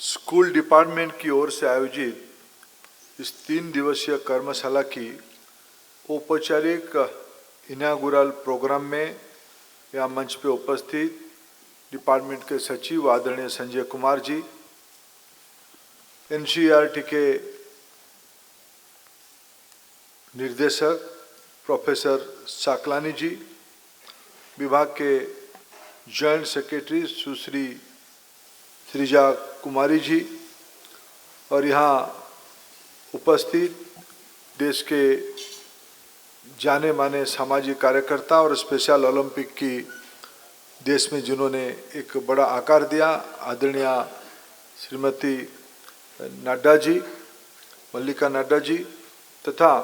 School department की ओर से आयोजित इस 3 दिवसीय कर्मशाला की औपचारिक इनागुरल प्रोग्राम में यहाँ मंच पे उपस्थित डिपार्टमेंट के सचिव आदरणीय संजय कुमार जी, एनसीईआरटी के निर्देशक प्रोफेसर साकलानी जी, विभाग के जॉइंट सेक्रेटरी सुश्री श्रीजा कुमारी जी और यहाँ उपस्थित देश के जाने माने सामाजिक कार्यकर्ता और स्पेशल ओलंपिक की देश में जिन्होंने एक बड़ा आकार दिया, आदरणीय श्रीमती नड्डा जी, मल्लिका नड्डा जी, तथा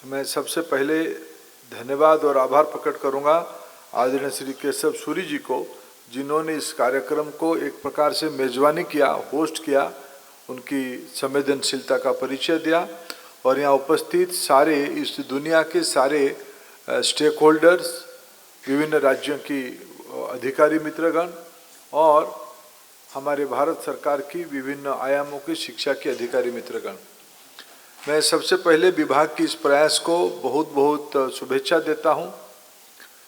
मैं सबसे पहले धन्यवाद और आभार प्रकट करूंगा आदरणीय श्री केशव सूरी जी को, जिन्होंने इस कार्यक्रम को एक प्रकार से मेजबानी किया, होस्ट किया, उनकी संवेदनशीलता का परिचय दिया और यहाँ उपस्थित सारे इस दुनिया के सारे स्टेक होल्डर्स, विभिन्न राज्यों की अधिकारी मित्रगण और हमारे भारत सरकार की विभिन्न आयामों की शिक्षा के अधिकारी मित्रगण, मैं सबसे पहले विभाग की इस प्रयास को बहुत बहुत शुभेच्छा देता हूँ।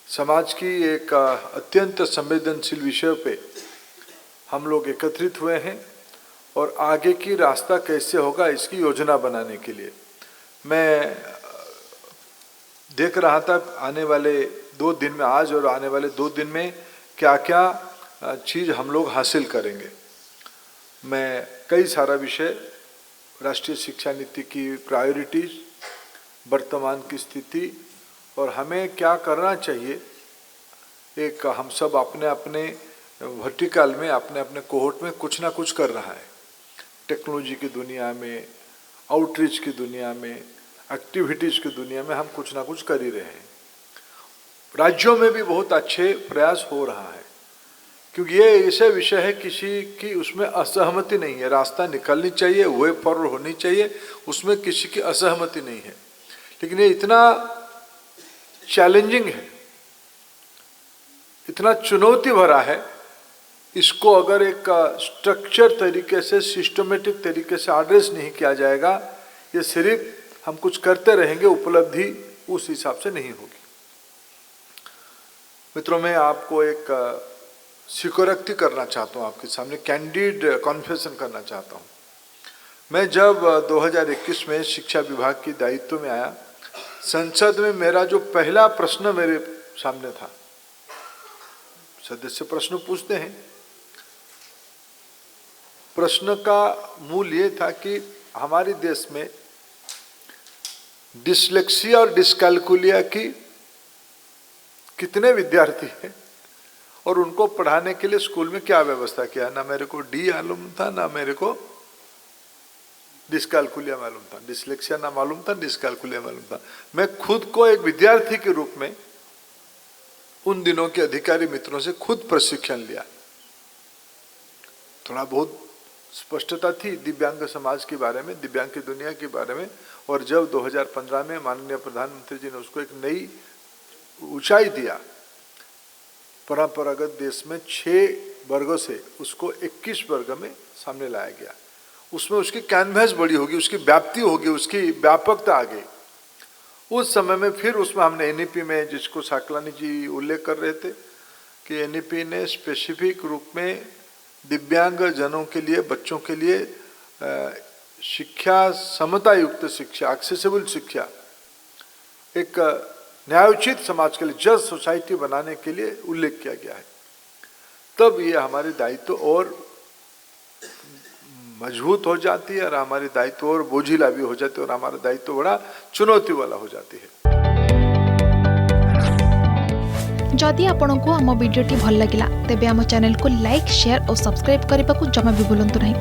समाज की एक अत्यंत संवेदनशील विषय पे हम लोग एकत्रित हुए हैं और आगे की रास्ता कैसे होगा इसकी योजना बनाने के लिए मैं देख रहा था आने वाले 2 दिन में, आज और आने वाले 2 दिन में क्या क्या चीज़ हम लोग हासिल करेंगे। मैं कई सारा विषय, राष्ट्रीय शिक्षा नीति की प्रायोरिटीज, वर्तमान की स्थिति और हमें क्या करना चाहिए, एक हम सब अपने अपने वर्टिकल में, अपने अपने कोहोर्ट में कुछ ना कुछ कर रहा है। टेक्नोलॉजी की दुनिया में, आउटरीच की दुनिया में, एक्टिविटीज़ की दुनिया में हम कुछ ना कुछ कर ही रहे हैं। राज्यों में भी बहुत अच्छे प्रयास हो रहा है, क्योंकि ये ऐसे विषय है किसी की उसमें असहमति नहीं है, रास्ता निकलनी चाहिए, वे फॉरवर्ड होनी चाहिए, उसमें किसी की असहमति नहीं है। लेकिन ये इतना चैलेंजिंग है, इतना चुनौती भरा है, इसको अगर एक स्ट्रक्चर तरीके से, सिस्टमेटिक तरीके से एड्रेस नहीं किया जाएगा, ये सिर्फ हम कुछ करते रहेंगे, उपलब्धि उस हिसाब से नहीं होगी। मित्रों, मैं आपको एक स्वीकारोक्ति करना चाहता हूँ, आपके सामने कैंडिड कॉन्फेशन करना चाहता हूँ। मैं जब 2021 में शिक्षा विभाग की दायित्व में आया, संसद में मेरा जो पहला प्रश्न मेरे सामने था, सदस्य प्रश्न पूछते हैं, प्रश्न का मूल ये था कि हमारे देश में डिस्लेक्सिया और डिस्कैल्कुलिया की कितने विद्यार्थी हैं और उनको पढ़ाने के लिए स्कूल में क्या व्यवस्था किया। ना मेरे को डी मालूम था, ना मेरे को डिस्कैल्कुलिया मालूम था, डिस्लेक्सिया ना मालूम था, डिस्कैल्कुलिया मालूम था। मैं खुद को एक विद्यार्थी के रूप में उन दिनों के अधिकारी मित्रों से खुद प्रशिक्षण लिया। थोड़ा बहुत स्पष्टता थी दिव्यांग समाज के बारे में, दिव्यांग की दुनिया के बारे में, और जब 2015 में माननीय प्रधानमंत्री जी ने उसको एक नई ऊंचाई दिया, परंपरागत देश में 6 वर्गों से उसको 21 वर्ग में सामने लाया गया। उसमें उसकी कैनवास बड़ी होगी, उसकी व्याप्ति होगी, उसकी व्यापकता आ गई। उस समय में फिर उसमें हमने एनईपी में, जिसको साकलानी जी उल्लेख कर रहे थे कि एनईपी ने स्पेसिफिक रूप में दिव्यांग जनों के लिए, बच्चों के लिए शिक्षा, समता युक्त शिक्षा, एक्सेसिबल शिक्षा, एक न्यायोचित समाज के लिए, जस्ट सोसाइटी बनाने के लिए उल्लेख किया गया है। तब ये हमारी दायित्व और मजबूत हो जाती है और हमारी दायित्व और बोझिला भी हो जाती है और हमारा दायित्व बड़ा चुनौती वाला हो जाती है। जदि आपंक आम भिडी भल लगा तेब आम चैनल को लाइक, शेयर और सब्सक्राइब करने को जमा भी भूलु नहीं।